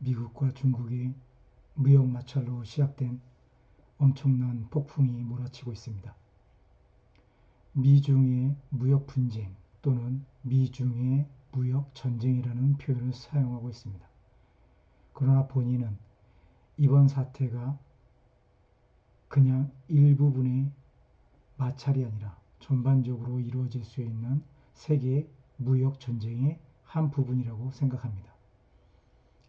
미국과 중국의 무역 마찰로 시작된 엄청난 폭풍이 몰아치고 있습니다. 미중의 무역 분쟁 또는 미중의 무역 전쟁이라는 표현을 사용하고 있습니다. 그러나 본인은 이번 사태가 그냥 일부분의 마찰이 아니라 전반적으로 이루어질 수 있는 세계 무역 전쟁의 한 부분이라고 생각합니다.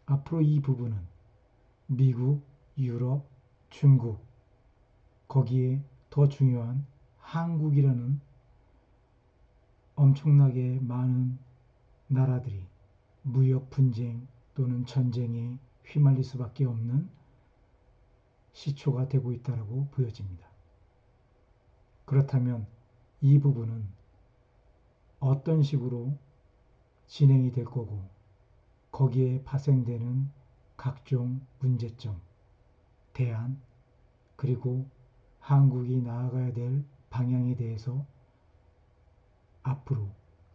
앞으로 이 부분은 미국, 유럽, 중국, 거기에 더 중요한 한국이라는 엄청나게 많은 나라들이 무역 분쟁 또는 전쟁에 휘말릴 수밖에 없는 시초가 되고 있다고 보여집니다. 그렇다면 이 부분은 어떤 식으로 진행이 될 거고 거기에 파생되는 각종 문제점, 대안, 그리고 한국이 나아가야 될 방향에 대해서 앞으로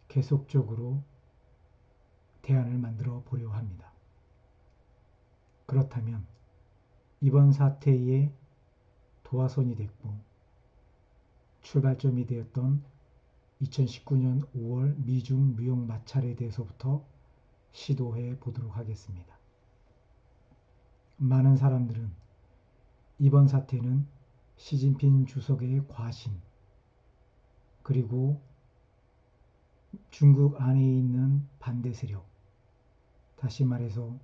계속적으로 대안을 만들어 보려 합니다. 그렇다면 이번 사태의 도화선이 됐고 출발점이 되었던 2019년 5월 미중 무역 마찰에 대해서부터 시도해 보도록 하겠습니다. 많은 사람들은 이번 사태는 시진핑 주석의 과신, 그리고 중국 안에 있는 반대 세력, 다시 말해서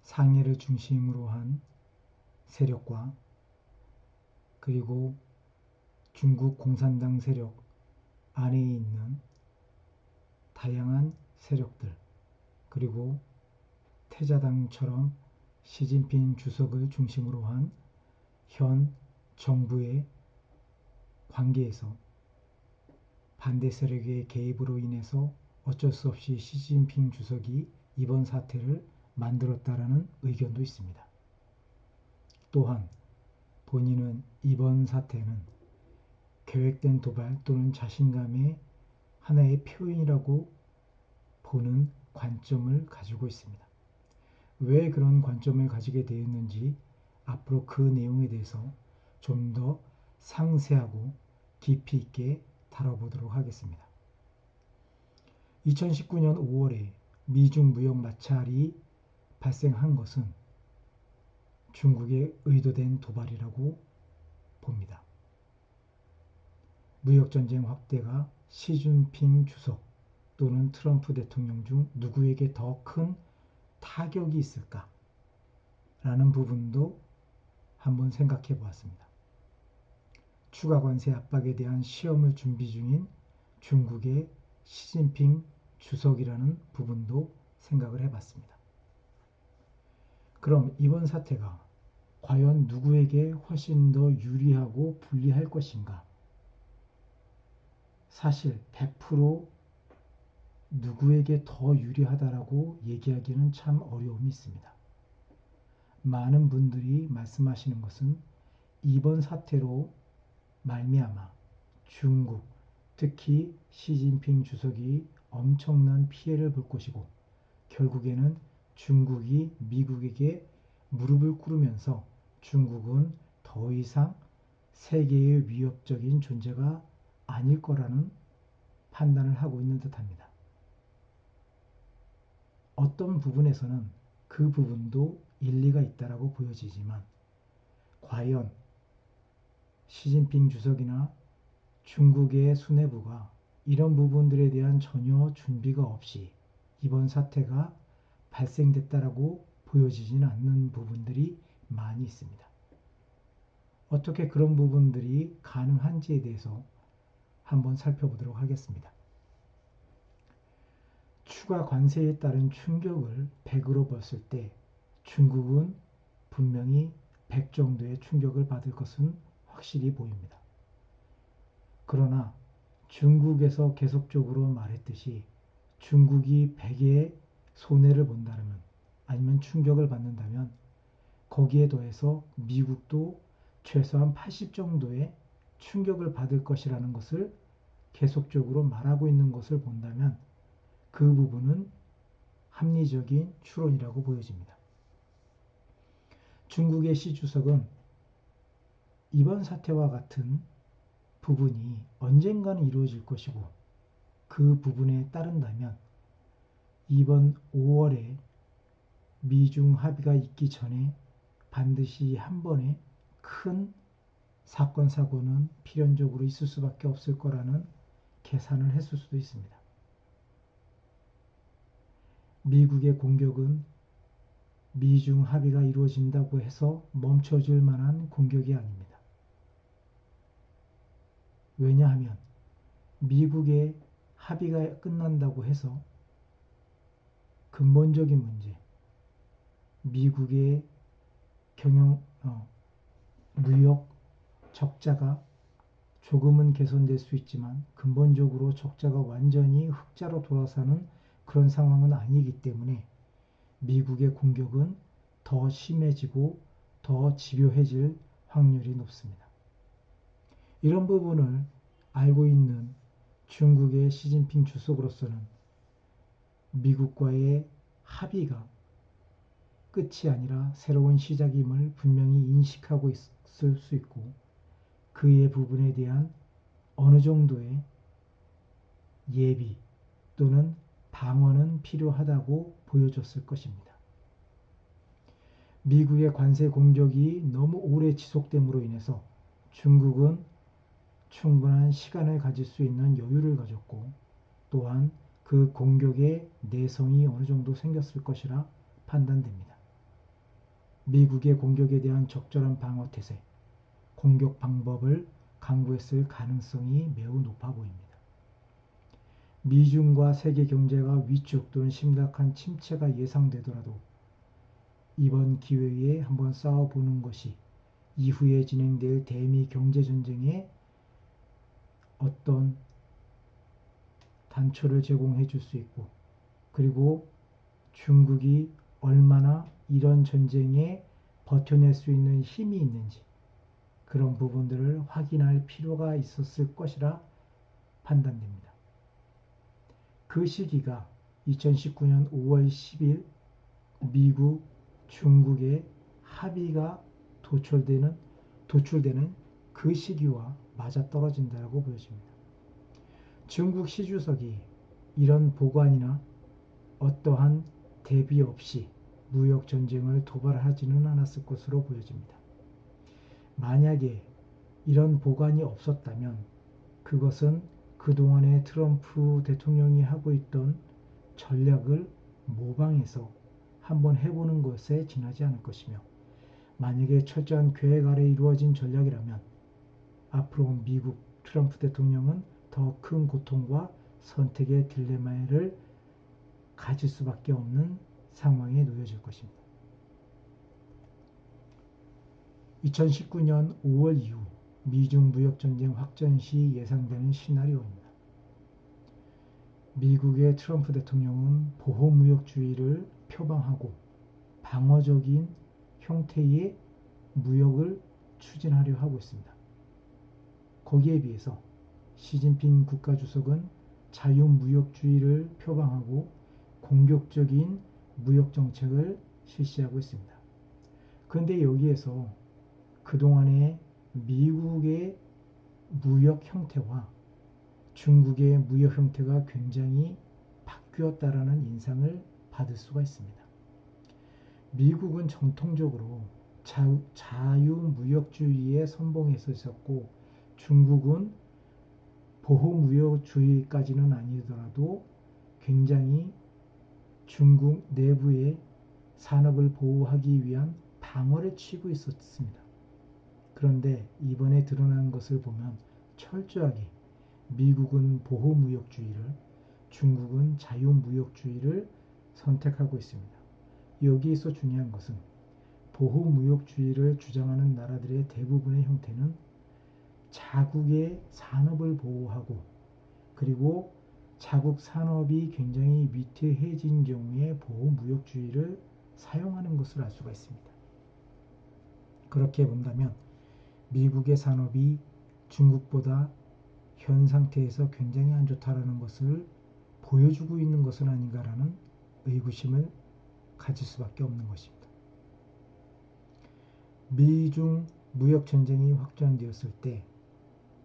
상해를 중심으로 한 세력과 그리고 중국 공산당 세력 안에 있는 다양한 세력들, 그리고 태자당처럼 시진핑 주석을 중심으로 한 현 정부의 관계에서 반대 세력의 개입으로 인해서 어쩔 수 없이 시진핑 주석이 이번 사태를 만들었다라는 의견도 있습니다. 또한 본인은 이번 사태는 계획된 도발 또는 자신감의 하나의 표현이라고 보는 관점을 가지고 있습니다. 왜 그런 관점을 가지게 되었는지 앞으로 그 내용에 대해서 좀 더 상세하고 깊이 있게 다뤄보도록 하겠습니다. 2019년 5월에 미중 무역 마찰이 발생한 것은 중국의 의도된 도발이라고 봅니다. 무역전쟁 확대가 시진핑 주석 또는 트럼프 대통령 중 누구에게 더 큰 타격이 있을까? 라는 부분도 한번 생각해 보았습니다. 추가 관세 압박에 대한 시험을 준비 중인 중국의 시진핑 주석이라는 부분도 생각을 해봤습니다. 그럼 이번 사태가 과연 누구에게 훨씬 더 유리하고 불리할 것인가? 사실 100% 누구에게 더 유리하다라고 얘기하기는 참 어려움이 있습니다. 많은 분들이 말씀하시는 것은 이번 사태로 말미암아 중국, 특히 시진핑 주석이 엄청난 피해를 볼 것이고 결국에는 중국이 미국에게 무릎을 꿇으면서 중국은 더 이상 세계의 위협적인 존재가 아닐 거라는 판단을 하고 있는 듯합니다. 어떤 부분에서는 그 부분도 일리가 있다라고 보여지지만 과연 시진핑 주석이나 중국의 수뇌부가 이런 부분들에 대한 전혀 준비가 없이 이번 사태가 발생됐다라고 보여지지는 않는 부분들이 많이 있습니다. 어떻게 그런 부분들이 가능한지에 대해서 한번 살펴보도록 하겠습니다. 추가 관세에 따른 충격을 100으로 봤을 때 중국은 분명히 100 정도의 충격을 받을 것은 확실히 보입니다. 그러나 중국에서 계속적으로 말했듯이 중국이 100의 손해를 본다면 아니면 충격을 받는다면 거기에 더해서 미국도 최소한 80 정도의 충격을 받을 것이라는 것을 계속적으로 말하고 있는 것을 본다면 그 부분은 합리적인 추론이라고 보여집니다. 중국의 시 주석은 이번 사태와 같은 부분이 언젠가는 이루어질 것이고 그 부분에 따른다면 이번 5월에 미중 합의가 있기 전에 반드시 한 번의 큰 사건 사고는 필연적으로 있을 수밖에 없을 거라는 계산을 했을 수도 있습니다. 미국의 공격은 미중 합의가 이루어진다고 해서 멈춰질 만한 공격이 아닙니다. 왜냐하면 미국의 합의가 끝난다고 해서 근본적인 문제, 미국의 무역 적자가 조금은 개선될 수 있지만 근본적으로 적자가 완전히 흑자로 돌아서는 그런 상황은 아니기 때문에 미국의 공격은 더 심해지고 더 집요해질 확률이 높습니다. 이런 부분을 알고 있는 중국의 시진핑 주석으로서는 미국과의 합의가 끝이 아니라 새로운 시작임을 분명히 인식하고 있을 수 있고 그의 부분에 대한 어느 정도의 예비 또는 방어는 필요하다고 보여줬을 것입니다. 미국의 관세 공격이 너무 오래 지속됨으로 인해서 중국은 충분한 시간을 가질 수 있는 여유를 가졌고 또한 그 공격의 내성이 어느 정도 생겼을 것이라 판단됩니다. 미국의 공격에 대한 적절한 방어 태세, 공격 방법을 강구했을 가능성이 매우 높아 보입니다. 미중과 세계 경제가 위축 또는 심각한 침체가 예상되더라도 이번 기회에 한번 싸워보는 것이 이후에 진행될 대미 경제전쟁에 어떤 단초를 제공해 줄 수 있고 그리고 중국이 얼마나 이런 전쟁에 버텨낼 수 있는 힘이 있는지 그런 부분들을 확인할 필요가 있었을 것이라 판단됩니다. 그 시기가 2019년 5월 10일 미국, 중국의 합의가 도출되는 그 시기와 맞아떨어진다고 보여집니다. 중국 시주석이 이런 보관이나 어떠한 대비 없이 무역 전쟁을 도발하지는 않았을 것으로 보여집니다. 만약에 이런 보관이 없었다면 그것은 그동안에 트럼프 대통령이 하고 있던 전략을 모방해서 한번 해보는 것에 지나지 않을 것이며 만약에 철저한 계획 아래 이루어진 전략이라면 앞으로 미국 트럼프 대통령은 더 큰 고통과 선택의 딜레마를 가질 수밖에 없는 상황에 놓여질 것입니다. 2019년 5월 이후 미중 무역전쟁 확전 시 예상되는 시나리오입니다. 미국의 트럼프 대통령은 보호무역주의를 표방하고 방어적인 형태의 무역을 추진하려 하고 있습니다. 거기에 비해서 시진핑 국가주석은 자유무역주의를 표방하고 공격적인 무역정책을 실시하고 있습니다. 그런데 여기에서 그동안의 미국의 무역 형태와 중국의 무역 형태가 굉장히 바뀌었다라는 인상을 받을 수가 있습니다. 미국은 전통적으로 자유무역주의에 선봉했었고 중국은 보호무역주의까지는 아니더라도 굉장히 중국 내부의 산업을 보호하기 위한 방어를 취고 있었습니다. 그런데 이번에 드러난 것을 보면 철저하게 미국은 보호무역주의를, 중국은 자유무역주의를 선택하고 있습니다. 여기에서 중요한 것은 보호무역주의를 주장하는 나라들의 대부분의 형태는 자국의 산업을 보호하고 그리고 자국 산업이 굉장히 위태해진 경우에 보호무역주의를 사용하는 것을 알 수가 있습니다. 그렇게 본다면 미국의 산업이 중국보다 현 상태에서 굉장히 안 좋다라는 것을 보여주고 있는 것은 아닌가라는 의구심을 가질 수밖에 없는 것입니다. 미중 무역 전쟁이 확전되었을 때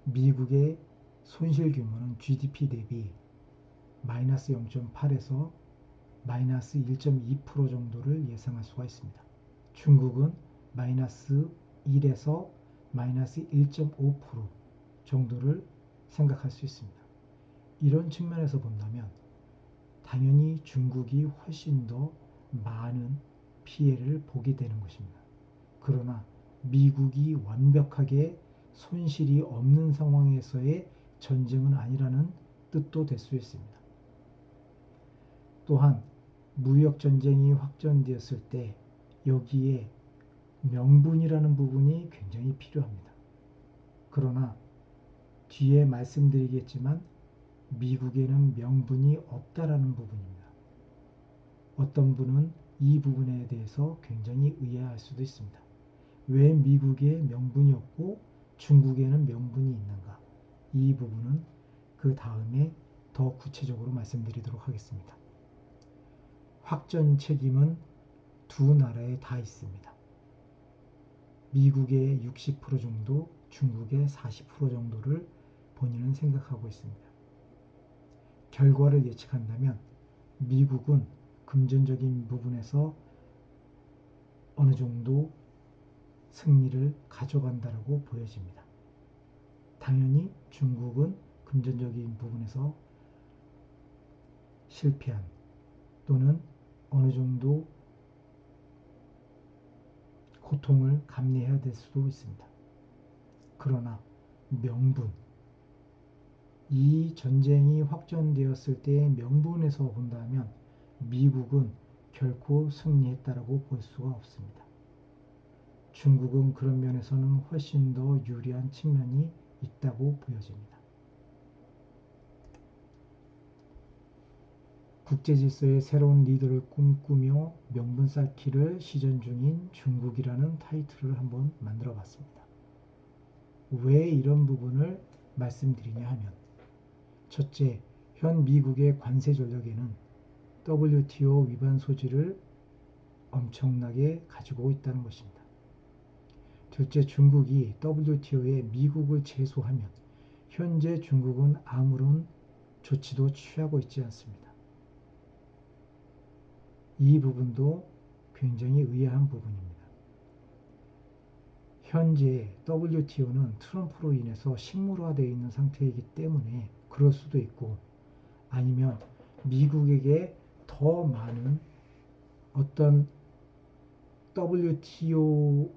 미국의 손실 규모는 GDP 대비 마이너스 0.8에서 마이너스 1.2% 정도를 예상할 수가 있습니다. 중국은 마이너스 1에서 마이너스 1.5% 정도를 생각할 수 있습니다. 이런 측면에서 본다면 당연히 중국이 훨씬 더 많은 피해를 보게 되는 것입니다. 그러나 미국이 완벽하게 손실이 없는 상황에서의 전쟁은 아니라는 뜻도 될 수 있습니다. 또한 무역전쟁이 확전되었을 때 여기에 명분이라는 부분이 굉장히 필요합니다. 그러나 뒤에 말씀드리겠지만 미국에는 명분이 없다라는 부분입니다. 어떤 분은 이 부분에 대해서 굉장히 의아할 수도 있습니다. 왜 미국에 명분이 없고 중국에는 명분이 있는가? 이 부분은 그 다음에 더 구체적으로 말씀드리도록 하겠습니다. 확전 책임은 두 나라에 다 있습니다. 미국의 60% 정도, 중국의 40% 정도를 본인은 생각하고 있습니다. 결과를 예측한다면 미국은 금전적인 부분에서 어느 정도 승리를 가져간다라고 보여집니다. 당연히 중국은 금전적인 부분에서 실패한 또는 어느 정도 고통을 감내해야 될 수도 있습니다. 그러나 명분, 이 전쟁이 확전되었을 때의 명분에서 본다면 미국은 결코 승리했다라고 볼 수가 없습니다. 중국은 그런 면에서는 훨씬 더 유리한 측면이 있다고 보여집니다. 국제질서의 새로운 리더를 꿈꾸며 명분 쌓기를 시전 중인 중국이라는 타이틀을 한번 만들어 봤습니다. 왜 이런 부분을 말씀드리냐 하면 첫째, 현 미국의 관세 전략에는 WTO 위반 소지를 엄청나게 가지고 있다는 것입니다. 둘째, 중국이 WTO에 미국을 제소하면 현재 중국은 아무런 조치도 취하고 있지 않습니다. 이 부분도 굉장히 의아한 부분입니다. 현재 WTO는 트럼프로 인해서 식물화되어 있는 상태이기 때문에 그럴 수도 있고 아니면 미국에게 더 많은 어떤 WTO에서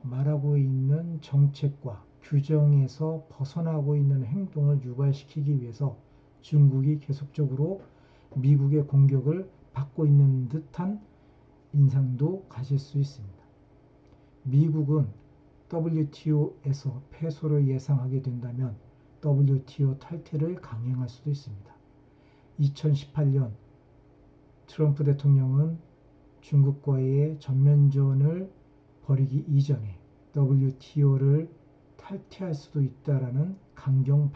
말하고 있는 정책과 규정에서 벗어나고 있는 행동을 유발시키기 위해서 중국이 계속적으로 미국의 공격을 받고 있는 듯한 인상도 가질 수 있습니다. 미국은 WTO에서 패소를 예상하게 된다면 WTO 탈퇴를 강행할 수도 있습니다. 2018년 트럼프 대통령은 중국과의 전면전을 벌이기 이전에 WTO를 탈퇴할 수도 있다라는 강경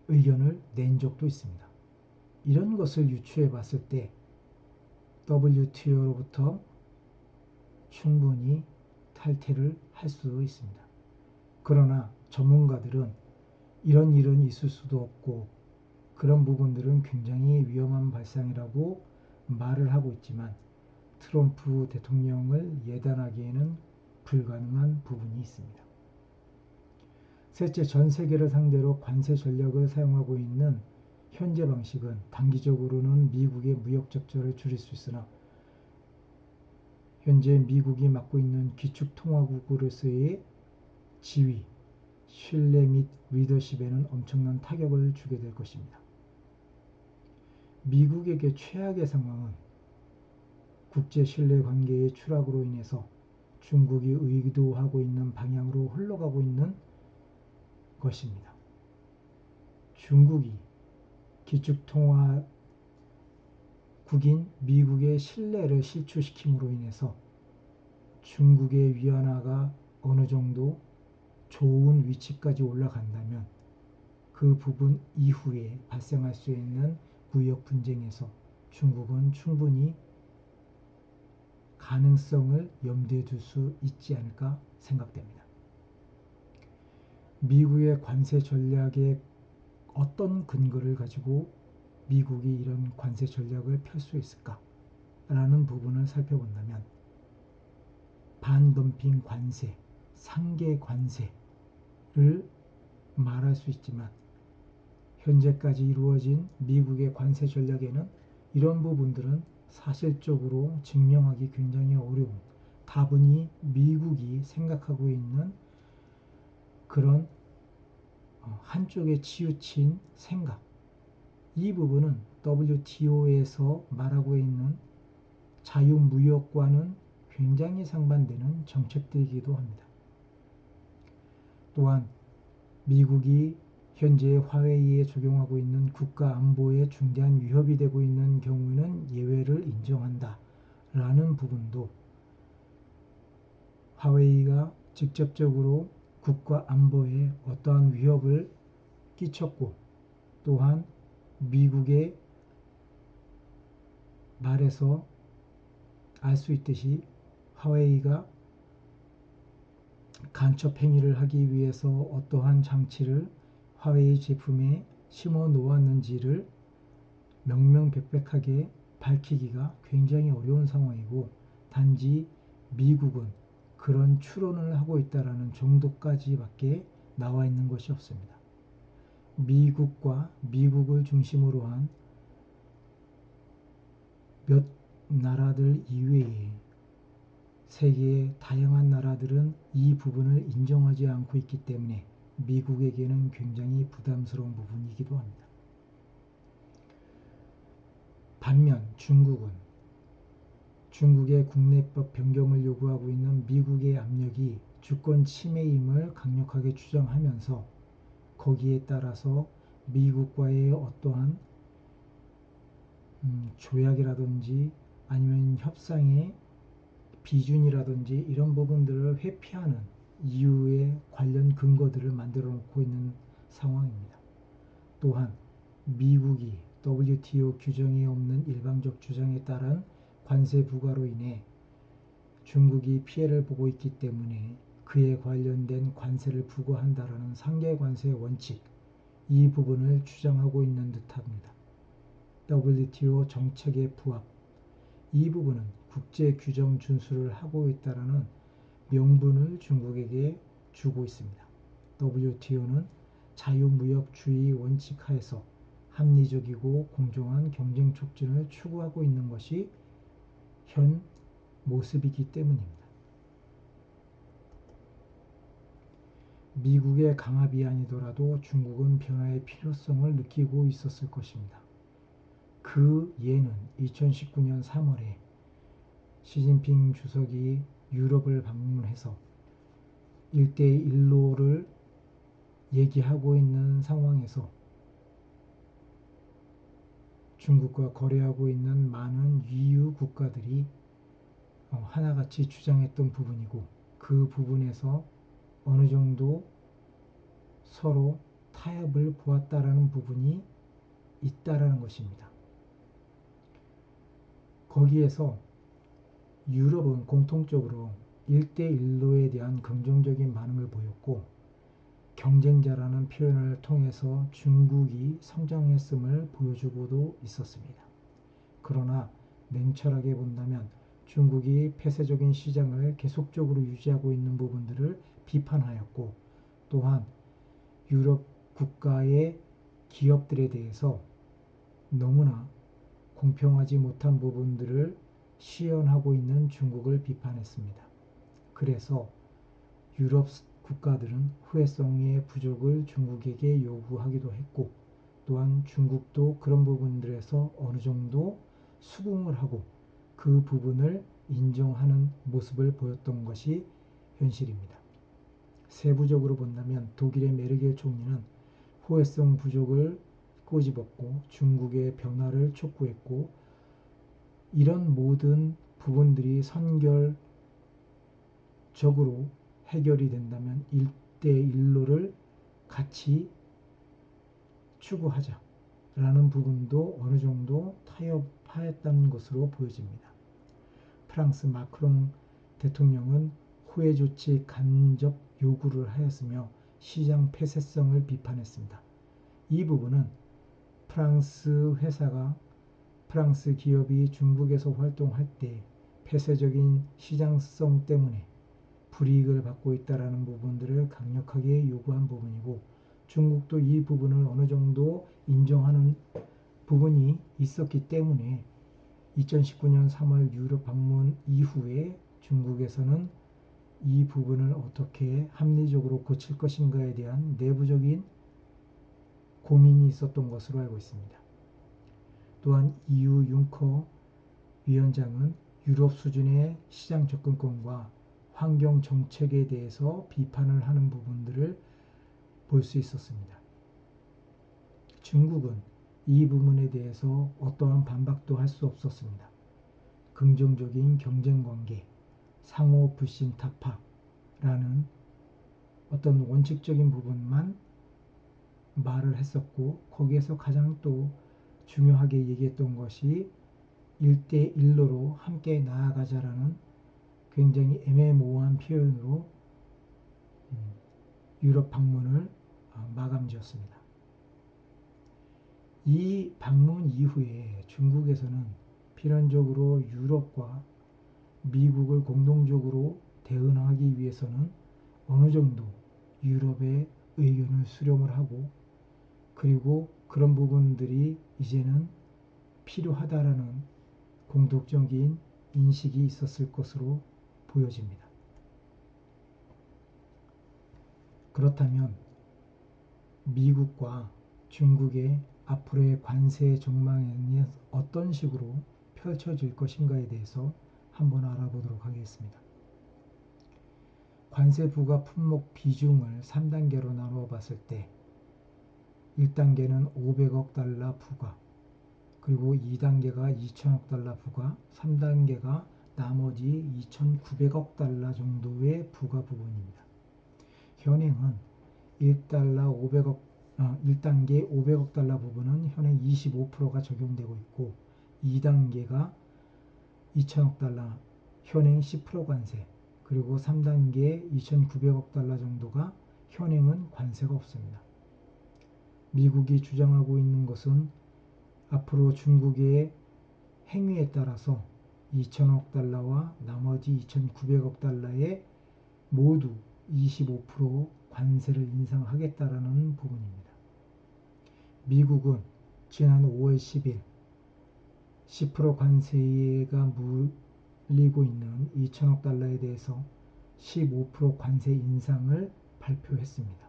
의견을 낸 적도 있습니다. 이런 것을 유추해 봤을 때 WTO로부터 충분히 탈퇴를 할 수도 있습니다. 그러나 전문가들은 이런 일은 있을 수도 없고 그런 부분들은 굉장히 위험한 발상이라고 말을 하고 있지만 트럼프 대통령을 예단하기에는 불가능한 부분이 있습니다. 셋째, 전 세계를 상대로 관세 전략을 사용하고 있는 현재 방식은 단기적으로는 미국의 무역 적자를 줄일 수 있으나 현재 미국이 맡고 있는 기축통화국으로서의 지위, 신뢰 및 리더십에는 엄청난 타격을 주게 될 것입니다. 미국에게 최악의 상황은 국제 신뢰 관계의 추락으로 인해서 중국이 의도하고 있는 방향으로 흘러가고 있는 것입니다. 중국이 기축통화국인 미국의 신뢰를 실추시킴으로 인해서 중국의 위안화가 어느 정도 좋은 위치까지 올라간다면 그 부분 이후에 발생할 수 있는 무역 분쟁에서 중국은 충분히 가능성을 염두에 둘 수 있지 않을까 생각됩니다. 미국의 관세 전략에 어떤 근거를 가지고 미국이 이런 관세 전략을 펼 수 있을까? 라는 부분을 살펴본다면 반덤핑 관세, 상계 관세를 말할 수 있지만 현재까지 이루어진 미국의 관세 전략에는 이런 부분들은 사실적으로 증명하기 굉장히 어려운, 다분히 미국이 생각하고 있는 그런 한쪽에 치우친 생각, 이 부분은 WTO에서 말하고 있는 자유무역과는 굉장히 상반되는 정책들이기도 합니다. 또한 미국이 현재 화웨이에 적용하고 있는 국가 안보에 중대한 위협이 되고 있는 경우는 예외를 인정한다 라는 부분도 화웨이가 직접적으로 국가 안보에 어떠한 위협을 끼쳤고 또한 미국의 말에서 알 수 있듯이 화웨이가 간첩 행위를 하기 위해서 어떠한 장치를 화웨이 제품에 심어 놓았는지를 명명백백하게 밝히기가 굉장히 어려운 상황이고 단지 미국은 그런 추론을 하고 있다라는 정도까지밖에 나와 있는 것이 없습니다. 미국과 미국을 중심으로 한 몇 나라들 이외에 세계의 다양한 나라들은 이 부분을 인정하지 않고 있기 때문에 미국에게는 굉장히 부담스러운 부분이기도 합니다. 반면 중국의 국내법 변경을 요구하고 있는 미국의 압력이 주권 침해임을 강력하게 주장하면서 거기에 따라서 미국과의 어떠한 조약이라든지 아니면 협상의 비준이라든지 이런 부분들을 회피하는 이유의 관련 근거들을 만들어 놓고 있는 상황입니다. 또한 미국이 WTO 규정에 없는 일방적 주장에 따른 관세 부과로 인해 중국이 피해를 보고 있기 때문에 그에 관련된 관세를 부과한다라는 상계 관세 원칙, 이 부분을 주장하고 있는 듯합니다. WTO 정책의 부합, 이 부분은 국제 규정 준수를 하고 있다라는 명분을 중국에게 주고 있습니다. WTO는 자유무역주의 원칙 하에서 합리적이고 공정한 경쟁 촉진을 추구하고 있는 것이 현 모습이기 때문입니다. 미국의 강압이 아니더라도 중국은 변화의 필요성을 느끼고 있었을 것입니다. 그 예는 2019년 3월에 시진핑 주석이 유럽을 방문해서 1대1로를 얘기하고 있는 상황에서 중국과 거래하고 있는 많은 EU 국가들이 하나같이 주장했던 부분이고 그 부분에서 어느 정도 서로 타협을 보았다라는 부분이 있다라는 것입니다. 거기에서 유럽은 공통적으로 1대1로에 대한 긍정적인 반응을 보였고 경쟁자라는 표현을 통해서 중국이 성장했음을 보여주고도 있었습니다. 그러나 냉철하게 본다면 중국이 폐쇄적인 시장을 계속적으로 유지하고 있는 부분들을 비판하였고 또한 유럽 국가의 기업들에 대해서 너무나 공평하지 못한 부분들을 시연하고 있는 중국을 비판했습니다. 그래서 유럽 국가들은 후회성의 부족을 중국에게 요구하기도 했고 또한 중국도 그런 부분들에서 어느 정도 수긍을 하고 그 부분을 인정하는 모습을 보였던 것이 현실입니다. 세부적으로 본다면 독일의 메르겔 총리는 후회성 부족을 꼬집었고 중국의 변화를 촉구했고 이런 모든 부분들이 선결적으로 해결이 된다면 1대1로를 같이 추구하자라는 부분도 어느 정도 타협하였던 것으로 보여집니다. 프랑스 마크롱 대통령은 후회 조치 간접 요구를 하였으며 시장 폐쇄성을 비판했습니다. 이 부분은 프랑스 기업이 중국에서 활동할 때 폐쇄적인 시장성 때문에 불이익을 받고 있다는 부분들을 강력하게 요구한 부분이고, 중국도 이 부분을 어느 정도 인정하는 부분이 있었기 때문에 2019년 3월 유럽 방문 이후에 중국에서는 이 부분을 어떻게 합리적으로 고칠 것인가에 대한 내부적인 고민이 있었던 것으로 알고 있습니다. 또한 EU 융커 위원장은 유럽 수준의 시장 접근권과 환경 정책에 대해서 비판을 하는 부분들을 볼 수 있었습니다. 중국은 이 부분에 대해서 어떠한 반박도 할 수 없었습니다. 긍정적인 경쟁관계, 상호 불신 타파라는 어떤 원칙적인 부분만 말을 했었고, 거기에서 가장 또 중요하게 얘기했던 것이 1대1로로 함께 나아가자라는 굉장히 애매모호한 표현으로 유럽 방문을 마감 지었습니다. 이 방문 이후에 중국에서는 필연적으로 유럽과 미국을 공동적으로 대응하기 위해서는 어느 정도 유럽의 의견을 수렴을 하고, 그리고 그런 부분들이 이제는 필요하다라는 공통적인 인식이 있었을 것으로 보여집니다. 그렇다면 미국과 중국의 앞으로의 관세 전망이 어떤 식으로 펼쳐질 것인가에 대해서 한번 알아보도록 하겠습니다. 관세 부과 품목 비중을 3단계로 나누어 봤을 때 1단계는 500억 달러 부과, 그리고 2단계가 2천억 달러 부과, 3단계가 나머지 2,900억 달러 정도의 부과 부분입니다. 현행은 1단계 500억 달러 부분은 현행 25%가 적용되고 있고, 2단계가 2천억 달러 현행 10% 관세, 그리고 3단계 2,900억 달러 정도가 현행은 관세가 없습니다. 미국이 주장하고 있는 것은 앞으로 중국의 행위에 따라서 2천억 달러와 나머지 2,900억 달러에 모두 25% 관세를 인상하겠다라는 부분입니다. 미국은 지난 5월 10일 10% 관세가 물리고 있는 2천억 달러에 대해서 15% 관세 인상을 발표했습니다.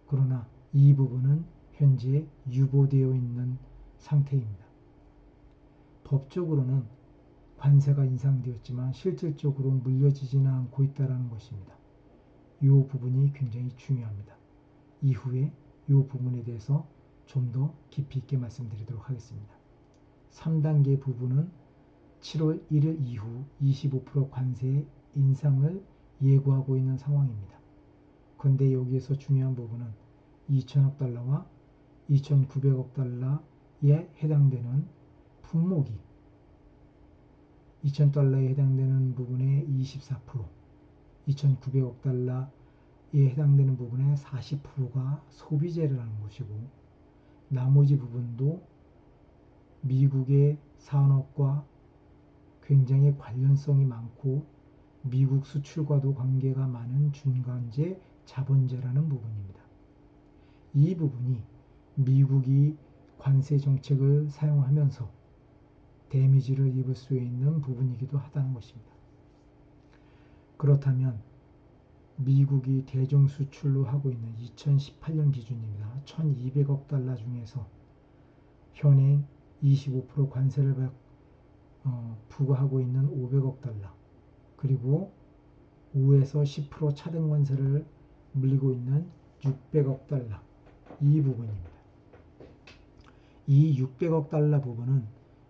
그러나 이 부분은 현재 유보되어 있는 상태입니다. 법적으로는 관세가 인상되었지만 실질적으로 물려지지는 않고 있다는 것입니다. 이 부분이 굉장히 중요합니다. 이후에 이 부분에 대해서 좀 더 깊이 있게 말씀드리도록 하겠습니다. 3단계 부분은 7월 1일 이후 25% 관세 인상을 예고하고 있는 상황입니다. 그런데 여기에서 중요한 부분은 2천억 달러와 2,900억 달러에 해당되는 품목이 2천 달러에 해당되는 부분의 24%, 2,900억 달러에 해당되는 부분의 40%가 소비재라는 것이고, 나머지 부분도 미국의 산업과 굉장히 관련성이 많고 미국 수출과도 관계가 많은 중간재 자본재라는 부분입니다. 이 부분이 미국이 관세 정책을 사용하면서 데미지를 입을 수 있는 부분이기도 하다는 것입니다. 그렇다면 미국이 대중 수출로 하고 있는 2018년 기준입니다. 1,200억 달러 중에서 현행 25% 관세를 부과하고 있는 500억 달러, 그리고 5에서 10% 차등 관세를 물리고 있는 600억 달러, 이 부분입니다. 이 600억 달러 부분은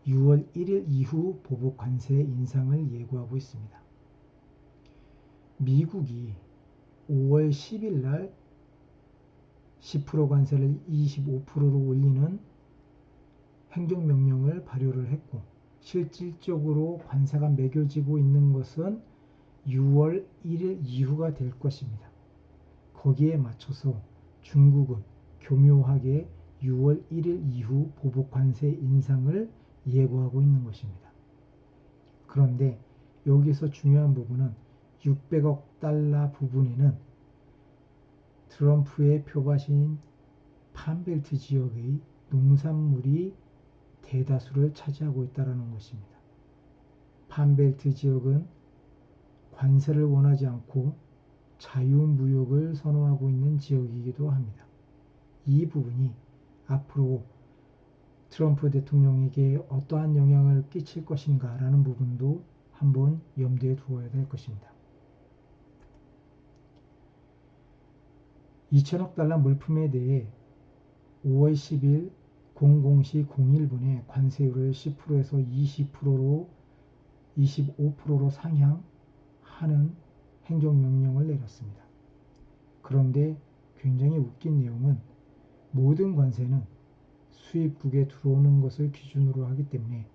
6월 1일 이후 보복 관세 인상을 예고하고 있습니다. 미국이 5월 10일 날 10% 관세를 25%로 올리는 행정명령을 발효를 했고, 실질적으로 관세가 매겨지고 있는 것은 6월 1일 이후가 될 것입니다. 거기에 맞춰서 중국은 교묘하게 6월 1일 이후 보복 관세 인상을 예고하고 있는 것입니다. 그런데 여기서 중요한 부분은 600억 달러 부분에는 트럼프의 표밭인 판벨트 지역의 농산물이 대다수를 차지하고 있다는 것입니다. 판벨트 지역은 관세를 원하지 않고 자유무역을 선호하고 있는 지역이기도 합니다. 이 부분이 앞으로 트럼프 대통령에게 어떠한 영향을 끼칠 것인가 라는 부분도 한번 염두에 두어야 될 것입니다. 2천억 달러 물품에 대해 5월 10일 00시 01분에 관세율을 10%에서 25%로 상향하는 행정명령을 내렸습니다. 그런데 굉장히 웃긴 내용은 모든 관세는 수입국에 들어오는 것을 기준으로 하기 때문에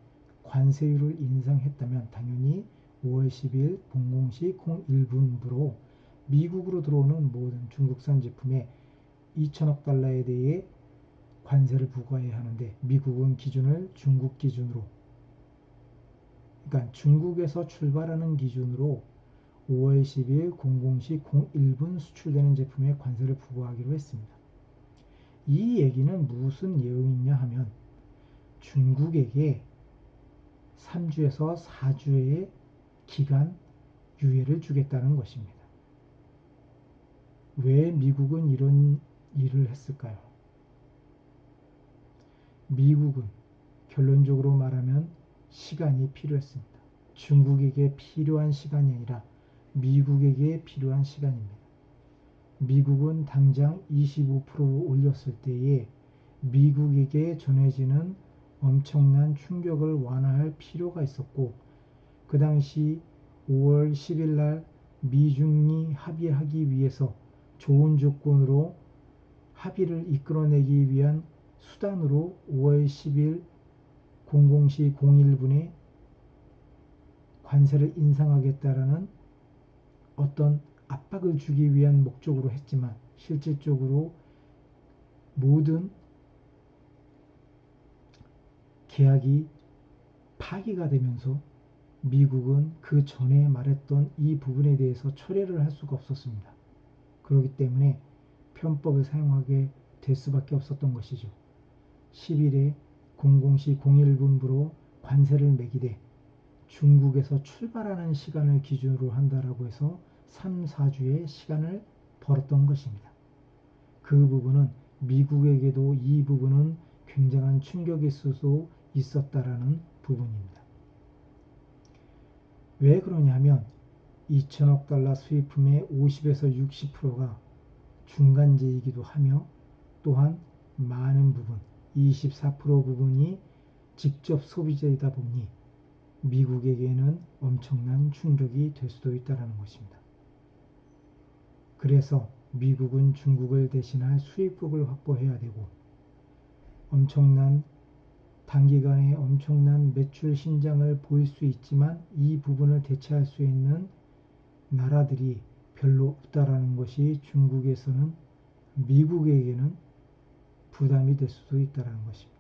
관세율을 인상했다면 당연히 5월 10일 00시 01분부로 미국으로 들어오는 모든 중국산 제품에 2천억 달러에 대해 관세를 부과해야 하는데, 미국은 기준을 중국 기준으로, 그러니까 중국에서 출발하는 기준으로 5월 10일 00시 01분 수출되는 제품에 관세를 부과하기로 했습니다. 이 얘기는 무슨 내용이냐 하면 중국에게 3주에서 4주의 기간 유예를 주겠다는 것입니다. 왜 미국은 이런 일을 했을까요? 미국은 결론적으로 말하면 시간이 필요했습니다. 중국에게 필요한 시간이 아니라 미국에게 필요한 시간입니다. 미국은 당장 25% 올렸을 때에 미국에게 전해지는 엄청난 충격을 완화할 필요가 있었고, 그 당시 5월 10일 날 미중이 합의하기 위해서 좋은 조건으로 합의를 이끌어내기 위한 수단으로 5월 10일 00시 01분에 관세를 인상하겠다라는 어떤 압박을 주기 위한 목적으로 했지만, 실질적으로 모든 계약이 파기가 되면서 미국은 그 전에 말했던 이 부분에 대해서 철회를 할 수가 없었습니다. 그렇기 때문에 편법을 사용하게 될 수밖에 없었던 것이죠. 10일에 00시 01분부로 관세를 매기되 중국에서 출발하는 시간을 기준으로 한다라고 해서 3, 4주의 시간을 벌었던 것입니다. 그 부분은 미국에게도 이 부분은 굉장한 충격일 수도 있었다라는 부분입니다. 왜 그러냐 하면 2천억 달러 수입품의 50에서 60%가 중간재이기도 하며, 또한 많은 부분 24% 부분이 직접 소비재이다 보니 미국에게는 엄청난 충격이 될 수도 있다는 것입니다. 그래서 미국은 중국을 대신할 수입국을 확보해야 되고, 단기간에 엄청난 매출 신장을 보일 수 있지만 이 부분을 대체할 수 있는 나라들이 별로 없다라는 것이 중국에서는 미국에게는 부담이 될 수도 있다는 것입니다.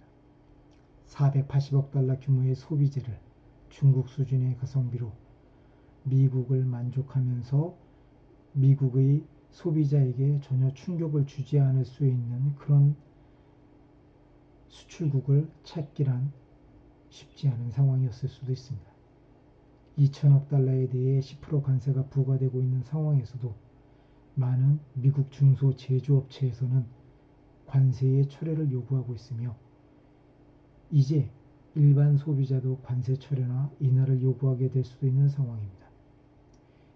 480억 달러 규모의 소비재를 중국 수준의 가성비로 미국을 만족하면서 미국의 소비자에게 전혀 충격을 주지 않을 수 있는 그런 수출국을 찾기란 쉽지 않은 상황이었을 수도 있습니다. 2천억 달러에 대해 10% 관세가 부과되고 있는 상황에서도 많은 미국 중소 제조업체에서는 관세의 철회를 요구하고 있으며, 이제 일반 소비자도 관세 철회나 인하를 요구하게 될 수도 있는 상황입니다.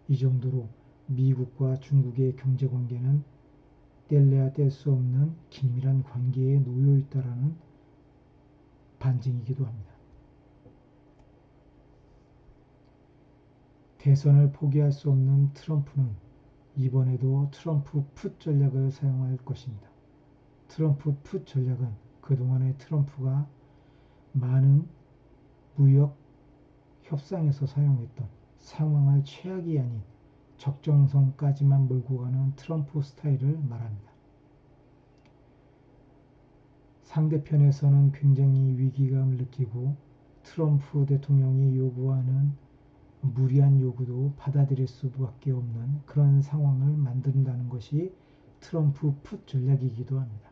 이 정도로 미국과 중국의 경제관계는 뗄래야 뗄 수 없는 긴밀한 관계에 놓여 있다라는 반증이기도 합니다. 대선을 포기할 수 없는 트럼프는 이번에도 트럼프 풋 전략을 사용할 것입니다. 트럼프 풋 전략은 그동안의 트럼프가 많은 무역 협상에서 사용했던 상황을 최악이 아닌 적정선까지만 몰고 가는 트럼프 스타일을 말합니다. 상대편에서는 굉장히 위기감을 느끼고 트럼프 대통령이 요구하는 무리한 요구도 받아들일 수밖에 없는 그런 상황을 만든다는 것이 트럼프 풋 전략이기도 합니다.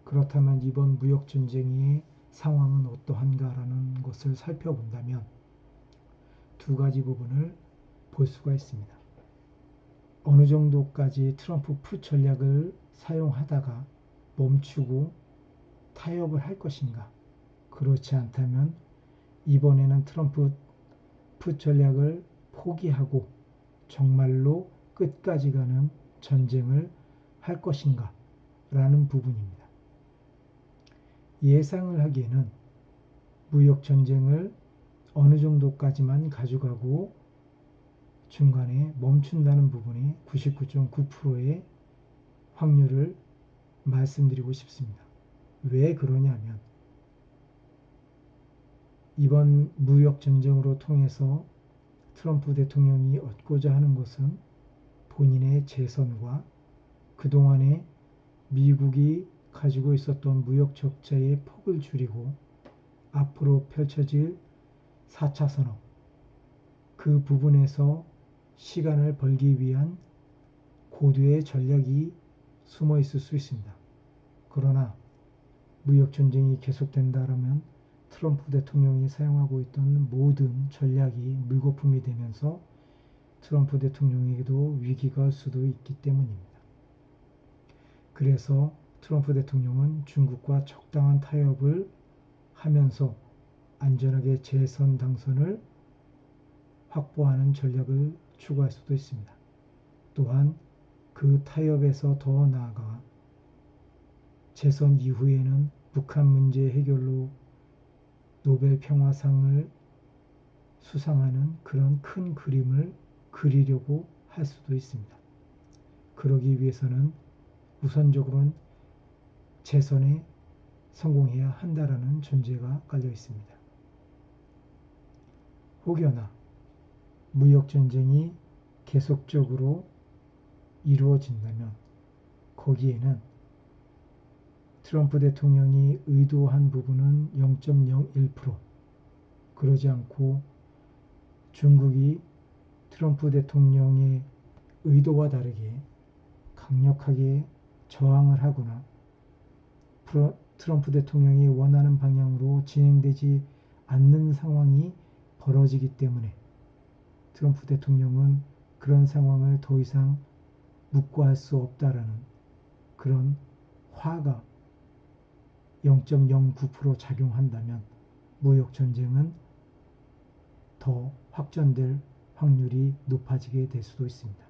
그렇다면 이번 무역전쟁의 상황은 어떠한가라는 것을 살펴본다면 두 가지 부분을 볼 수가 있습니다. 어느 정도까지 트럼프 풋 전략을 사용하다가 멈추고 타협을 할 것인가? 그렇지 않다면 이번에는 트럼프 풋 전략을 포기하고 정말로 끝까지 가는 전쟁을 할 것인가? 라는 부분입니다. 예상을 하기에는 무역전쟁을 어느 정도까지만 가져가고 중간에 멈춘다는 부분이 99.9%의 확률을 말씀드리고 싶습니다. 왜 그러냐면 이번 무역전쟁으로 통해서 트럼프 대통령이 얻고자 하는 것은 본인의 재선과 그동안에 미국이 가지고 있었던 무역 적자의 폭을 줄이고 앞으로 펼쳐질 4차 산업 그 부분에서 시간을 벌기 위한 고도의 전략이 숨어 있을 수 있습니다. 그러나 무역전쟁이 계속된다면 트럼프 대통령이 사용하고 있던 모든 전략이 물거품이 되면서 트럼프 대통령에게도 위기가 올 수도 있기 때문입니다. 그래서 트럼프 대통령은 중국과 적당한 타협을 하면서 안전하게 재선 당선을 확보하는 전략을 추구할 수도 있습니다. 또한 그 타협에서 더 나아가 재선 이후에는 북한 문제 해결로 노벨 평화상을 수상하는 그런 큰 그림을 그리려고 할 수도 있습니다. 그러기 위해서는 우선적으로는 재선에 성공해야 한다라는 전제가 깔려 있습니다. 혹여나 무역전쟁이 계속적으로 이루어진다면 거기에는 트럼프 대통령이 의도한 부분은 0.01%, 그러지 않고 중국이 트럼프 대통령의 의도와 다르게 강력하게 저항을 하거나 트럼프 대통령이 원하는 방향으로 진행되지 않는 상황이 벌어지기 때문에 트럼프 대통령은 그런 상황을 더 이상 묵과할 수 없다라는 그런 화가 0.09% 작용한다면 무역전쟁은 더 확전될 확률이 높아지게 될 수도 있습니다.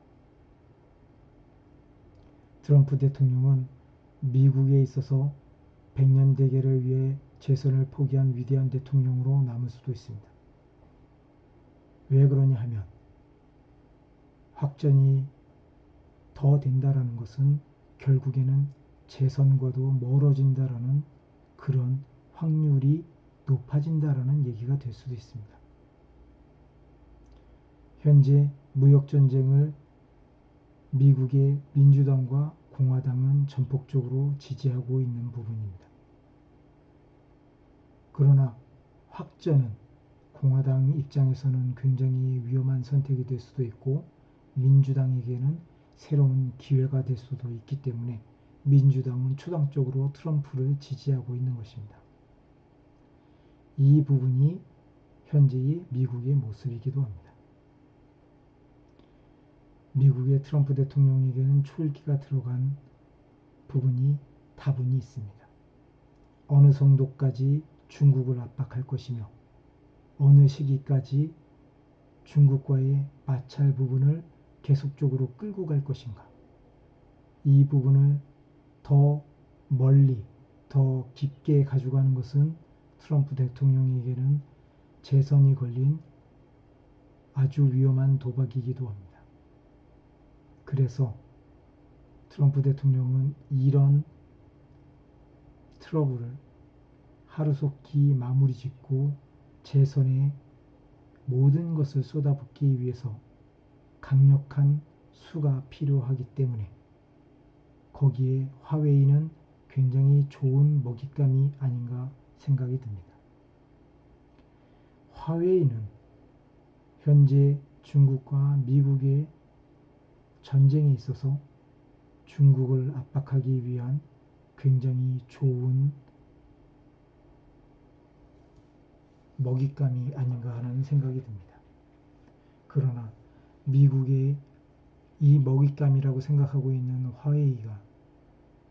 트럼프 대통령은 미국에 있어서 100년 대계를 위해 재선을 포기한 위대한 대통령으로 남을 수도 있습니다. 왜 그러냐 하면 확전이 더 된다라는 것은 결국에는 재선과도 멀어진다라는 그런 확률이 높아진다라는 얘기가 될 수도 있습니다. 현재 무역전쟁을 미국의 민주당과 공화당은 전폭적으로 지지하고 있는 부분입니다. 그러나 확전은 공화당 입장에서는 굉장히 위험한 선택이 될 수도 있고 민주당에게는 새로운 기회가 될 수도 있기 때문에 민주당은 초당적으로 트럼프를 지지하고 있는 것입니다. 이 부분이 현재의 미국의 모습이기도 합니다. 미국의 트럼프 대통령에게는 초읽기가 들어간 부분이 다분히 있습니다. 어느 정도까지 중국을 압박할 것이며 어느 시기까지 중국과의 마찰 부분을 계속적으로 끌고 갈 것인가. 이 부분을 더 멀리, 더 깊게 가져가는 것은 트럼프 대통령에게는 재선이 걸린 아주 위험한 도박이기도 합니다. 그래서 트럼프 대통령은 이런 트러블을 하루속히 마무리 짓고 재선에 모든 것을 쏟아붓기 위해서 강력한 수가 필요하기 때문에 거기에 화웨이는 굉장히 좋은 먹잇감이 아닌가 생각이 듭니다. 화웨이는 현재 중국과 미국의 전쟁에 있어서 중국을 압박하기 위한 굉장히 좋은 먹잇감이 아닌가 하는 생각이 듭니다. 그러나 미국의 이 먹잇감이라고 생각하고 있는 화웨이가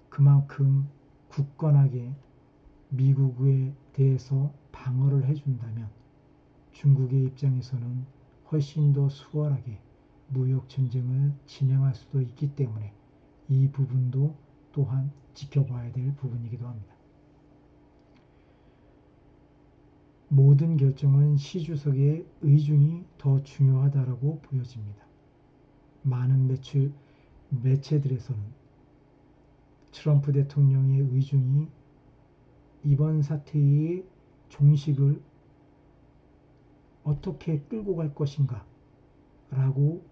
그만큼 굳건하게 미국에 대해서 방어를 해준다면 중국의 입장에서는 훨씬 더 수월하게 무역 전쟁을 진행할 수도 있기 때문에 이 부분도 또한 지켜봐야 될 부분이기도 합니다. 모든 결정은 시 주석의 의중이 더 중요하다고 보여집니다. 많은 매체들에서는 트럼프 대통령의 의중이 이번 사태의 종식을 어떻게 끌고 갈 것인가 라고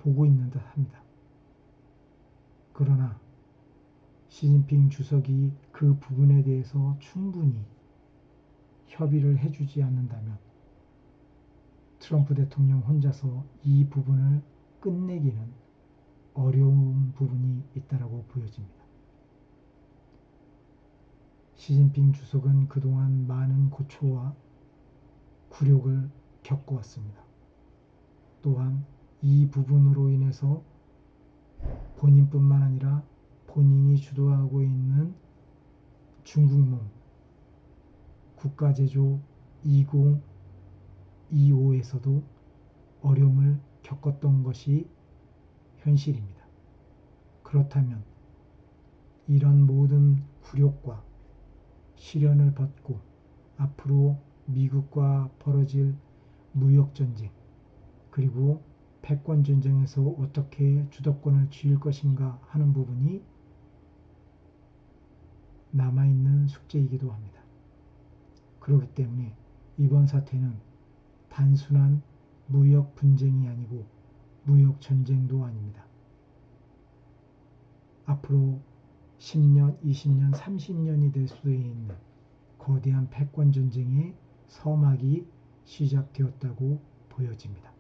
보고 있는 듯 합니다. 그러나 시진핑 주석이 그 부분에 대해서 충분히 협의를 해주지 않는다면 트럼프 대통령 혼자서 이 부분을 끝내기는 어려운 부분이 있다고 보여집니다. 시진핑 주석은 그동안 많은 고초와 굴욕을 겪어왔습니다. 또한 이 부분으로 인해서 본인뿐만 아니라 본인이 주도하고 있는 중국몽 국가제조 2025에서도 어려움을 겪었던 것이 현실입니다. 그렇다면 이런 모든 굴욕과 시련을 벗고 앞으로 미국과 벌어질 무역전쟁 그리고 패권전쟁에서 어떻게 주도권을 쥐을 것인가 하는 부분이 남아있는 숙제이기도 합니다. 그렇기 때문에 이번 사태는 단순한 무역 분쟁이 아니고 무역 전쟁도 아닙니다. 앞으로 10년, 20년, 30년이 될 수도 있는 거대한 패권 전쟁의 서막이 시작되었다고 보여집니다.